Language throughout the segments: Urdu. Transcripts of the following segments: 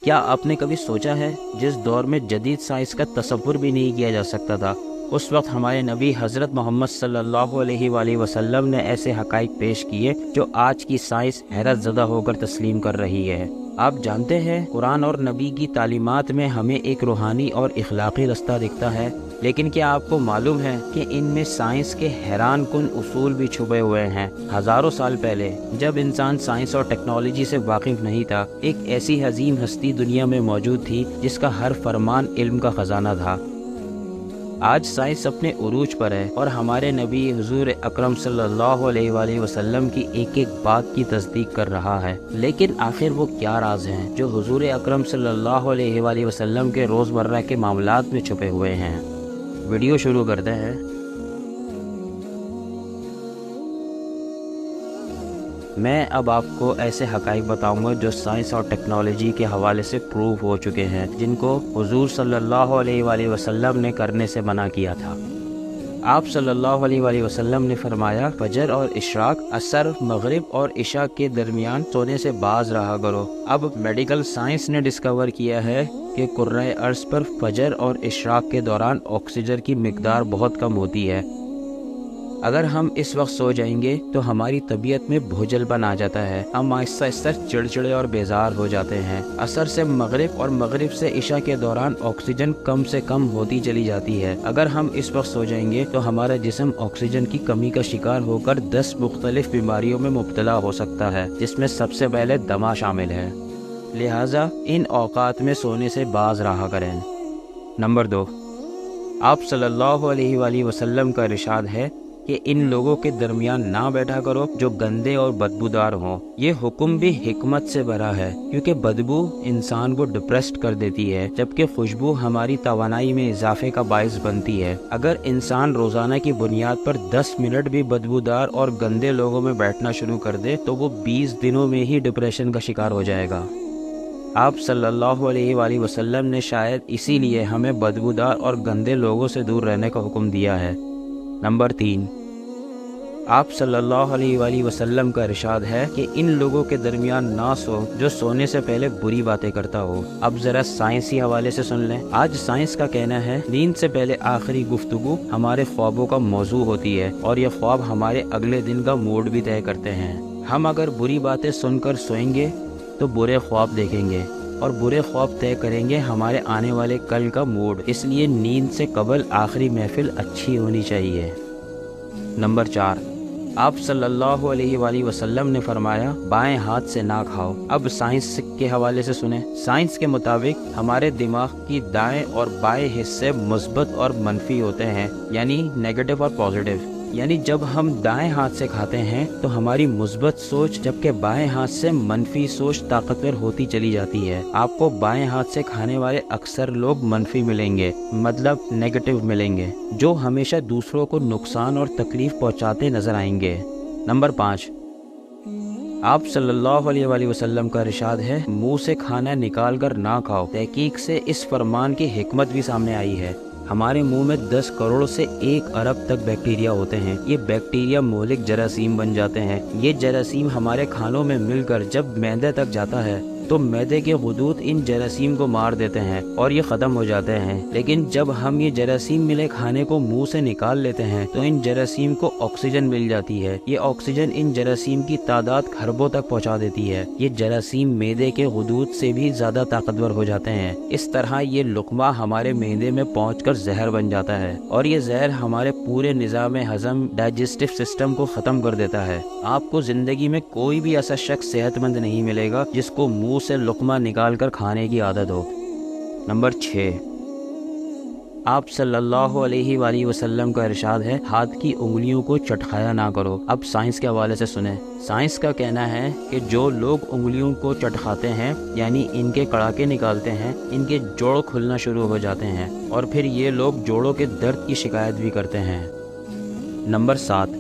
کیا آپ نے کبھی سوچا ہے جس دور میں جدید سائنس کا تصور بھی نہیں کیا جا سکتا تھا، اس وقت ہمارے نبی حضرت محمد صلی اللہ علیہ وآلہ وسلم نے ایسے حقائق پیش کیے جو آج کی سائنس حیرت زدہ ہو کر تسلیم کر رہی ہے۔ آپ جانتے ہیں قرآن اور نبی کی تعلیمات میں ہمیں ایک روحانی اور اخلاقی رستہ دکھتا ہے، لیکن کیا آپ کو معلوم ہے کہ ان میں سائنس کے حیران کن اصول بھی چھپے ہوئے ہیں؟ ہزاروں سال پہلے جب انسان سائنس اور ٹیکنالوجی سے واقف نہیں تھا، ایک ایسی عظیم ہستی دنیا میں موجود تھی جس کا ہر فرمان علم کا خزانہ تھا۔ آج سائنس اپنے عروج پر ہے اور ہمارے نبی حضور اکرم صلی اللہ علیہ وآلہ وسلم کی ایک ایک بات کی تصدیق کر رہا ہے، لیکن آخر وہ کیا راز ہیں جو حضور اکرم صلی اللہ علیہ وآلہ وسلم کے روزمرہ کے معاملات میں چھپے ہوئے ہیں؟ ویڈیو شروع کرتے ہیں۔ میں اب آپ کو ایسے حقائق بتاؤں گا جو سائنس اور ٹیکنالوجی کے حوالے سے پروو ہو چکے ہیں، جن کو حضور صلی اللہ علیہ وآلہ وسلم نے کرنے سے منع کیا تھا۔ آپ صلی اللہ علیہ وآلہ وسلم نے فرمایا، فجر اور اشراق، عصر، مغرب اور عشاء کے درمیان سونے سے باز رہا کرو۔ اب میڈیکل سائنس نے ڈسکور کیا ہے کہ کرۂ ارض پر فجر اور اشراق کے دوران آکسیجن کی مقدار بہت کم ہوتی ہے۔ اگر ہم اس وقت سو جائیں گے تو ہماری طبیعت میں بھوجل پن آ جاتا ہے، ہم آہستہ آہستہ چڑچڑے اور بیزار ہو جاتے ہیں۔ عصر سے مغرب اور مغرب سے عشاء کے دوران آکسیجن کم سے کم ہوتی چلی جاتی ہے۔ اگر ہم اس وقت سو جائیں گے تو ہمارا جسم آکسیجن کی کمی کا شکار ہو کر 10 مختلف بیماریوں میں مبتلا ہو سکتا ہے، جس میں سب سے پہلے دمہ شامل ہے۔ لہٰذا ان اوقات میں سونے سے باز رہا کریں۔ نمبر 2، آپ صلی اللہ علیہ وآلہ وسلم کا ارشاد ہے کہ ان لوگوں کے درمیان نہ بیٹھا کرو جو گندے اور بدبودار ہوں۔ یہ حکم بھی حکمت سے بھرا ہے، کیونکہ بدبو انسان کو ڈپریسڈ کر دیتی ہے، جبکہ خوشبو ہماری توانائی میں اضافے کا باعث بنتی ہے۔ اگر انسان روزانہ کی بنیاد پر 10 منٹ بھی بدبودار اور گندے لوگوں میں بیٹھنا شروع کر دے تو وہ 20 دنوں میں ہی ڈپریشن کا شکار ہو جائے گا۔ آپ صلی اللہ علیہ وآلہ وسلم نے شاید اسی لیے ہمیں بدبودار اور گندے لوگوں سے دور رہنے کا حکم دیا ہے۔ نمبر 3، آپ صلی اللہ علیہ وآلہ وسلم کا ارشاد ہے کہ ان لوگوں کے درمیان نہ سو جو سونے سے پہلے بری باتیں کرتا ہو۔ اب ذرا سائنسی حوالے سے سن لیں۔ آج سائنس کا کہنا ہے نیند سے پہلے آخری گفتگو ہمارے خوابوں کا موضوع ہوتی ہے، اور یہ خواب ہمارے اگلے دن کا موڈ بھی طے کرتے ہیں۔ ہم اگر بری باتیں سن کر سوئیں گے تو برے خواب دیکھیں گے، اور برے خواب طے کریں گے ہمارے آنے والے کل کا موڈ۔ اس لیے نیند سے قبل آخری محفل اچھی ہونی چاہیے۔ نمبر 4، آپ صلی اللہ علیہ وآلہ وسلم نے فرمایا، بائیں ہاتھ سے نہ کھاؤ۔ اب سائنس کے حوالے سے سنیں۔ سائنس کے مطابق ہمارے دماغ کی دائیں اور بائیں حصے مثبت اور منفی ہوتے ہیں، یعنی نیگیٹو اور پازیٹیو۔ یعنی جب ہم دائیں ہاتھ سے کھاتے ہیں تو ہماری مثبت سوچ، جبکہ بائیں ہاتھ سے منفی سوچ طاقتور ہوتی چلی جاتی ہے۔ آپ کو بائیں ہاتھ سے کھانے والے اکثر لوگ منفی ملیں گے، مطلب نیگیٹو ملیں گے، جو ہمیشہ دوسروں کو نقصان اور تکلیف پہنچاتے نظر آئیں گے۔ نمبر 5، آپ صلی اللہ علیہ وآلہ وسلم کا ارشاد ہے، منہ سے کھانا نکال کر نہ کھاؤ۔ تحقیق سے اس فرمان کی حکمت بھی سامنے آئی ہے۔ ہمارے منہ میں 10 کروڑ سے 1 ارب تک بیکٹیریا ہوتے ہیں۔ یہ بیکٹیریا مہلک جراثیم بن جاتے ہیں۔ یہ جراثیم ہمارے کھانوں میں مل کر جب معدے تک جاتا ہے تو معدے کے غدود ان جراثیم کو مار دیتے ہیں اور یہ ختم ہو جاتے ہیں۔ لیکن جب ہم یہ جراثیم ملے کھانے کو منہ سے نکال لیتے ہیں تو ان جراثیم کو آکسیجن مل جاتی ہے۔ یہ آکسیجن ان جراثیم کی تعداد خربوں تک پہنچا دیتی ہے۔ یہ جراثیم معدے کے غدود سے بھی زیادہ طاقتور ہو جاتے ہیں۔ اس طرح یہ لقمہ ہمارے معدے میں پہنچ کر زہر بن جاتا ہے، اور یہ زہر ہمارے پورے نظام ہضم ڈائجسٹو سسٹم کو ختم کر دیتا ہے۔ آپ کو زندگی میں کوئی بھی ایسا شخص صحت مند نہیں ملے گا جس کو منہ سے لقمہ نکال کر کھانے کی عادت ہو۔ نمبر 6، آپ صلی اللہ علیہ وآلہ وسلم کا ارشاد ہے، ہاتھ کی انگلیوں کو چٹکھایا نہ کرو۔ اب سائنس کے حوالے سے سنیں۔ سائنس کا کہنا ہے کہ جو لوگ انگلیوں کو چٹکھاتے ہیں، یعنی ان کے کڑاکے نکالتے ہیں، ان کے جوڑ کھلنا شروع ہو جاتے ہیں، اور پھر یہ لوگ جوڑوں کے درد کی شکایت بھی کرتے ہیں۔ نمبر 7،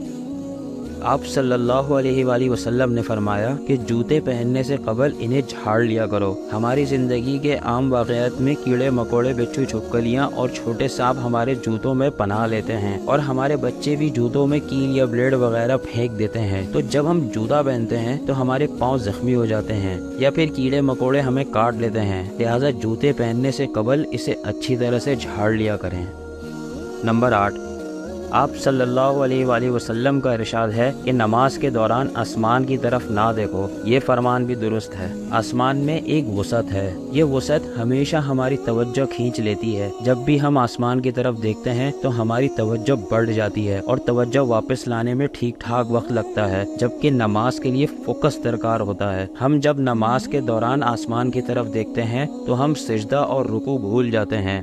آپ صلی اللہ علیہ وآلہ وسلم نے فرمایا کہ جوتے پہننے سے قبل انہیں جھاڑ لیا کرو۔ ہماری زندگی کے عام واقعات میں کیڑے مکوڑے، بچھو چھپکلیاں اور چھوٹے سانپ ہمارے جوتوں میں پناہ لیتے ہیں، اور ہمارے بچے بھی جوتوں میں کیل یا بلیڈ وغیرہ پھینک دیتے ہیں۔ تو جب ہم جوتا پہنتے ہیں تو ہمارے پاؤں زخمی ہو جاتے ہیں یا پھر کیڑے مکوڑے ہمیں کاٹ لیتے ہیں، لہٰذا جوتے پہننے سے قبل اسے اچھی طرح سے جھاڑ لیا کریں۔ نمبر 8، آپ صلی اللہ علیہ وآلہ وسلم کا ارشاد ہے کہ نماز کے دوران آسمان کی طرف نہ دیکھو۔ یہ فرمان بھی درست ہے۔ آسمان میں ایک وسعت ہے، یہ وسعت ہمیشہ ہماری توجہ کھینچ لیتی ہے۔ جب بھی ہم آسمان کی طرف دیکھتے ہیں تو ہماری توجہ بڑھ جاتی ہے اور توجہ واپس لانے میں ٹھیک ٹھاک وقت لگتا ہے، جبکہ نماز کے لیے فوکس درکار ہوتا ہے۔ ہم جب نماز کے دوران آسمان کی طرف دیکھتے ہیں تو ہم سجدہ اور رکوع بھول جاتے ہیں۔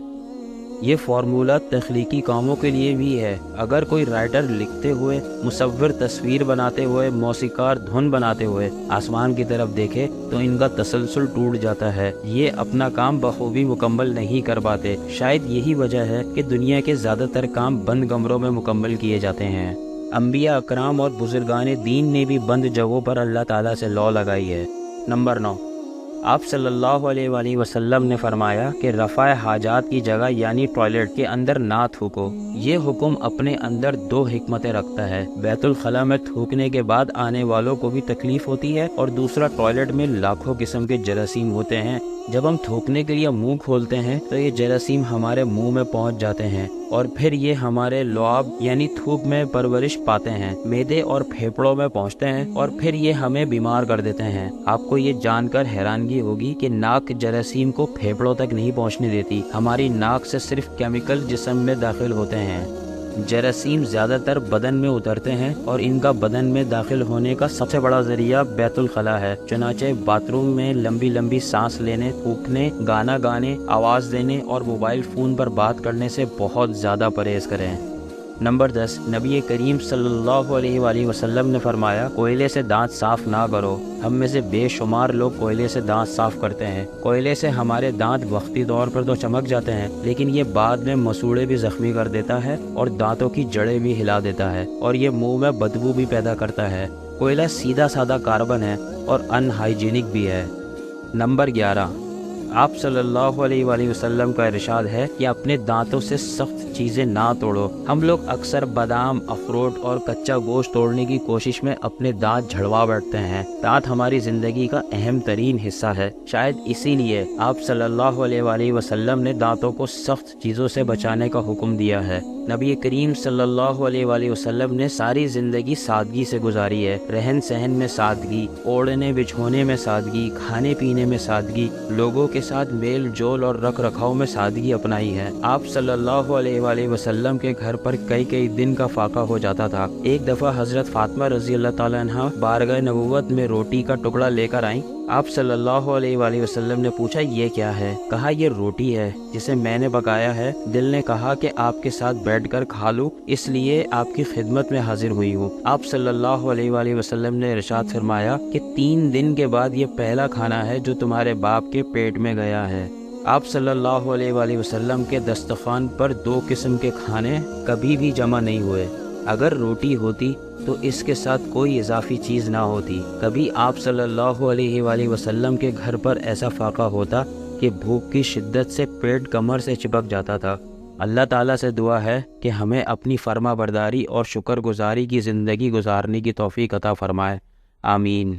یہ فارمولہ تخلیقی کاموں کے لیے بھی ہے۔ اگر کوئی رائٹر لکھتے ہوئے، مصور تصویر بناتے ہوئے، موسیقار دھن بناتے ہوئے آسمان کی طرف دیکھے تو ان کا تسلسل ٹوٹ جاتا ہے، یہ اپنا کام بخوبی مکمل نہیں کر پاتے۔ شاید یہی وجہ ہے کہ دنیا کے زیادہ تر کام بند کمروں میں مکمل کیے جاتے ہیں۔ انبیاء اکرام اور بزرگان دین نے بھی بند جگہوں پر اللہ تعالیٰ سے لو لگائی ہے۔ نمبر 9، آپ صلی اللہ علیہ وآلہ وسلم نے فرمایا کہ رفع حاجات کی جگہ یعنی ٹوائلٹ کے اندر نہ تھوکو۔ یہ حکم اپنے اندر دو حکمتیں رکھتا ہے۔ بیت الخلاء میں تھوکنے کے بعد آنے والوں کو بھی تکلیف ہوتی ہے، اور دوسرا ٹوائلٹ میں لاکھوں قسم کے جراثیم ہوتے ہیں۔ جب ہم تھوکنے کے لیے منہ کھولتے ہیں تو یہ جراثیم ہمارے منہ میں پہنچ جاتے ہیں، اور پھر یہ ہمارے لعاب یعنی تھوک میں پرورش پاتے ہیں، معدے اور پھیپھڑوں میں پہنچتے ہیں، اور پھر یہ ہمیں بیمار کر دیتے ہیں۔ آپ کو یہ جان کر حیرانگی ہوگی کہ ناک جراثیم کو پھیپھڑوں تک نہیں پہنچنے دیتی۔ ہماری ناک سے صرف کیمیکل جسم میں داخل ہوتے ہیں۔ جراثیم زیادہ تر بدن میں اترتے ہیں، اور ان کا بدن میں داخل ہونے کا سب سے بڑا ذریعہ بیت الخلاء ہے۔ چنانچہ باتھ روم میں لمبی لمبی سانس لینے، تھوکنے، گانا گانے، آواز دینے اور موبائل فون پر بات کرنے سے بہت زیادہ پرہیز کریں۔ نمبر 10، نبی کریم صلی اللہ علیہ وآلہ وسلم نے فرمایا، کوئلے سے دانت صاف نہ کرو۔ ہم میں سے بے شمار لوگ کوئلے سے دانت صاف کرتے ہیں۔ کوئلے سے ہمارے دانت وقتی طور پر تو چمک جاتے ہیں، لیکن یہ بعد میں مسوڑے بھی زخمی کر دیتا ہے اور دانتوں کی جڑیں بھی ہلا دیتا ہے، اور یہ منہ میں بدبو بھی پیدا کرتا ہے۔ کوئلہ سیدھا سادہ کاربن ہے اور ان ہائیجینک بھی ہے۔ نمبر 11، آپ صلی اللہ علیہ وآلہ وسلم کا ارشاد ہے کہ اپنے دانتوں سے سخت چیزیں نہ توڑو۔ ہم لوگ اکثر بادام، اخروٹ اور کچا گوشت توڑنے کی کوشش میں اپنے دانت جھڑوا بیٹھتے ہیں۔ دانت ہماری زندگی کا اہم ترین حصہ ہے، شاید اسی لیے آپ صلی اللہ علیہ وآلہ وسلم نے دانتوں کو سخت چیزوں سے بچانے کا حکم دیا ہے۔ نبی کریم صلی اللہ علیہ وآلہ وسلم نے ساری زندگی سادگی سے گزاری ہے۔ رہن سہن میں سادگی، اوڑھنے بچھونے میں سادگی، کھانے پینے میں سادگی، لوگوں کے ساتھ میل جول اور رکھ رکھاؤ میں سادگی اپنائی ہے۔ آپ صلی اللہ علیہ وآلہ وسلم کے گھر پر کئی دن کا فاقہ ہو جاتا تھا۔ ایک دفعہ حضرت فاطمہ رضی اللہ تعالیٰ عنہ بارگاہ نبوت میں روٹی کا ٹکڑا لے کر آئیں۔ آپ صلی اللہ علیہ وآلہ وسلم نے پوچھا، یہ کیا ہے؟ کہا، یہ روٹی ہے جسے میں نے پکایا ہے۔ دل نے کہا کہ آپ کے ساتھ بیٹھ کر کھا لوں، اس لیے آپ کی خدمت میں حاضر ہوئی ہوں۔ آپ صلی اللہ علیہ وآلہ وسلم نے ارشاد فرمایا کہ 3 دن کے بعد یہ پہلا کھانا ہے جو تمہارے باپ کے پیٹ میں گیا ہے۔ آپ صلی اللہ علیہ وآلہ وسلم کے دسترخوان پر 2 قسم کے کھانے کبھی بھی جمع نہیں ہوئے۔ اگر روٹی ہوتی تو اس کے ساتھ کوئی اضافی چیز نہ ہوتی۔ کبھی آپ صلی اللہ علیہ وآلہ وسلم کے گھر پر ایسا فاقہ ہوتا کہ بھوک کی شدت سے پیٹ کمر سے چپک جاتا تھا۔ اللہ تعالیٰ سے دعا ہے کہ ہمیں اپنی فرما برداری اور شکر گزاری کی زندگی گزارنے کی توفیق عطا فرمائے۔ آمین۔